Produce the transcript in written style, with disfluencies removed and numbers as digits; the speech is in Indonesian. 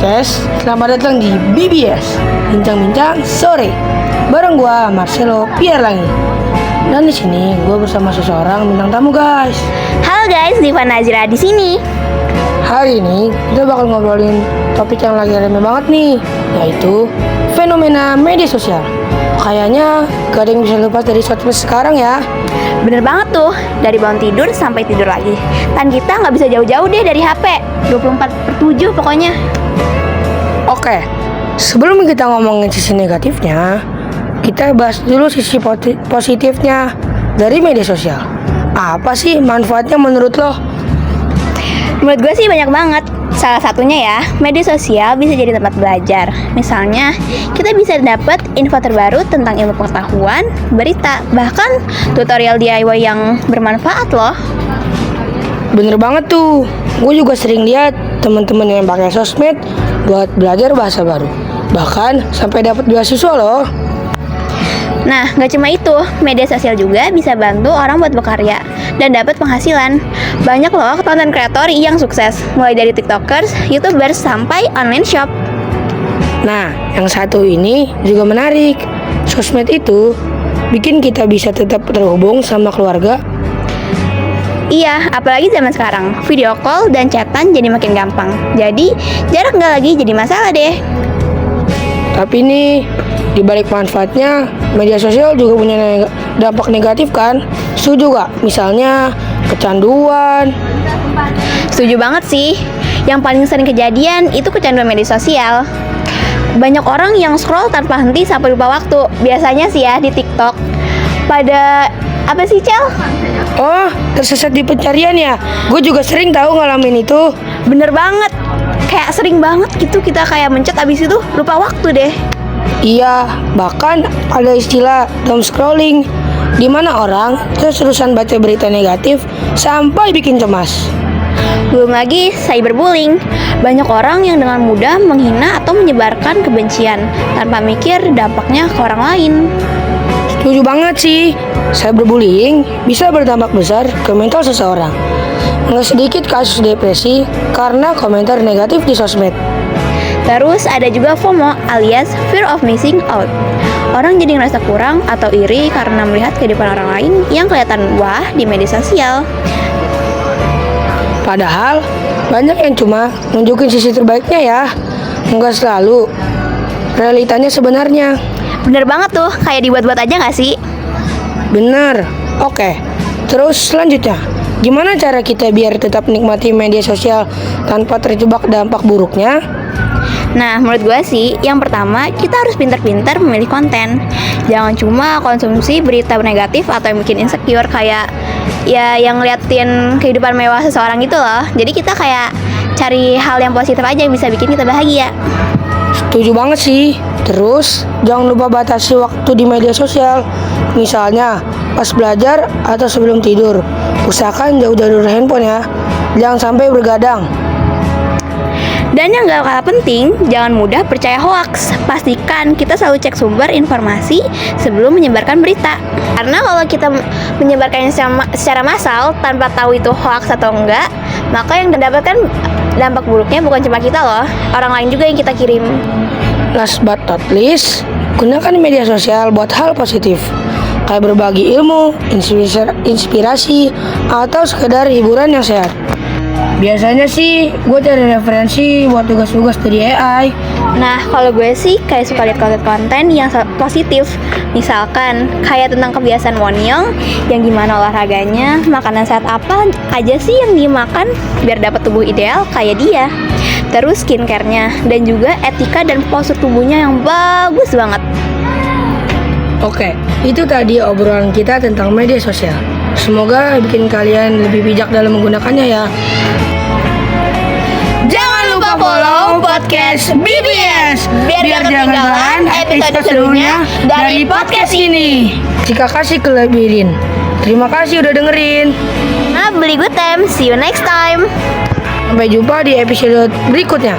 Podcast. Selamat datang di BBS Bincang-bincang Sore. Bareng gua Marcelo Pierlangi. Dan di sini gua bersama seseorang bintang tamu, guys. Halo guys, Diva Nazira di sini. Hari ini kita bakal ngobrolin topik yang lagi rame banget nih, yaitu fenomena media sosial. Kayaknya gak ada yang bisa lepas dari sosmed sekarang ya. Bener banget tuh, dari bangun tidur sampai tidur lagi. Kan kita nggak bisa jauh-jauh deh dari HP 24/7 pokoknya. Oke, sebelum kita ngomongin sisi negatifnya, kita bahas dulu sisi positifnya dari media sosial. Apa sih manfaatnya menurut lo? Menurut gue sih banyak banget. Salah satunya ya, media sosial bisa jadi tempat belajar. Misalnya, kita bisa dapat info terbaru tentang ilmu pengetahuan, berita, bahkan tutorial DIY yang bermanfaat loh. Bener banget tuh. Gue juga sering lihat teman-teman yang pakai sosmed buat belajar bahasa baru. Bahkan sampai dapat beasiswa loh. Nah, gak cuma itu, media sosial juga bisa bantu orang buat berkarya dan dapat penghasilan. Banyak loh konten kreator yang sukses, mulai dari tiktokers, youtubers, sampai online shop. Nah, yang satu ini juga menarik. Sosmed itu bikin kita bisa tetap terhubung sama keluarga. Iya, apalagi zaman sekarang, video call dan chatan jadi makin gampang. Jadi, jarak gak lagi jadi masalah deh. Tapi nih, di balik manfaatnya, media sosial juga punya dampak negatif kan? Setuju gak? Misalnya kecanduan. Setuju banget sih. Yang paling sering kejadian itu kecanduan media sosial. Banyak orang yang scroll tanpa henti sampai lupa waktu. Biasanya sih ya di TikTok. Pada apa sih, Cel? Oh, tersesat di pencarian ya? Gue juga sering tahu ngalamin itu. Bener banget. Kayak sering banget gitu kita kayak mencet abis itu lupa waktu deh. Iya, bahkan ada istilah doom scrolling, di mana orang terus-terusan baca berita negatif sampai bikin cemas. Belum lagi cyberbullying. Banyak orang yang dengan mudah menghina atau menyebarkan kebencian tanpa mikir dampaknya ke orang lain. Setuju banget sih, cyberbullying bisa berdampak besar ke mental seseorang. Nggak sedikit kasus depresi karena komentar negatif di sosmed. Terus ada juga FOMO alias fear of missing out. Orang jadi ngerasa kurang atau iri karena melihat kehidupan orang lain yang kelihatan wah di media sosial. Padahal banyak yang cuma nunjukin sisi terbaiknya ya. Nggak selalu realitanya sebenarnya. Bener banget tuh, kayak dibuat-buat aja gak sih? Bener. Oke, terus selanjutnya, gimana cara kita biar tetap nikmati media sosial tanpa terjebak dampak buruknya? Nah, menurut gue sih, yang pertama kita harus pintar-pintar memilih konten. Jangan cuma konsumsi berita negatif atau yang bikin insecure kayak ya yang ngeliatin kehidupan mewah seseorang gitu loh. Jadi kita kayak cari hal yang positif aja yang bisa bikin kita bahagia. Setuju banget sih. Terus, jangan lupa batasi waktu di media sosial. Misalnya, pas belajar atau sebelum tidur. Usahakan jauh dari handphone ya. Jangan sampai bergadang. Dan yang gak kalah penting, jangan mudah percaya hoaks. Pastikan kita selalu cek sumber informasi sebelum menyebarkan berita. Karena kalau kita menyebarkannya secara massal tanpa tahu itu hoaks atau enggak, maka yang mendapatkan dampak buruknya bukan cuma kita loh, orang lain juga yang kita kirim. Last but not least, gunakan media sosial buat hal positif, kayak berbagi ilmu, inspirasi, atau sekedar hiburan yang sehat. Biasanya sih gue cari referensi buat tugas-tugas dari AI. Nah, kalau gue sih kayak suka lihat konten-konten yang positif. Misalkan kayak tentang kebiasaan Wonyong, yang gimana olahraganya, makanan sehat apa aja sih yang dimakan biar dapat tubuh ideal kayak dia. Terus skincare-nya dan juga etika dan postur tubuhnya yang bagus banget. Oke, itu tadi obrolan kita tentang media sosial. Semoga bikin kalian lebih bijak dalam menggunakannya ya. Jangan lupa follow podcast BBS biar gak ketinggalan episode serunya dari podcast ini. Jika kasih kelebihin, terima kasih udah dengerin. Nah, beli good time. See you next time. Sampai jumpa di episode berikutnya.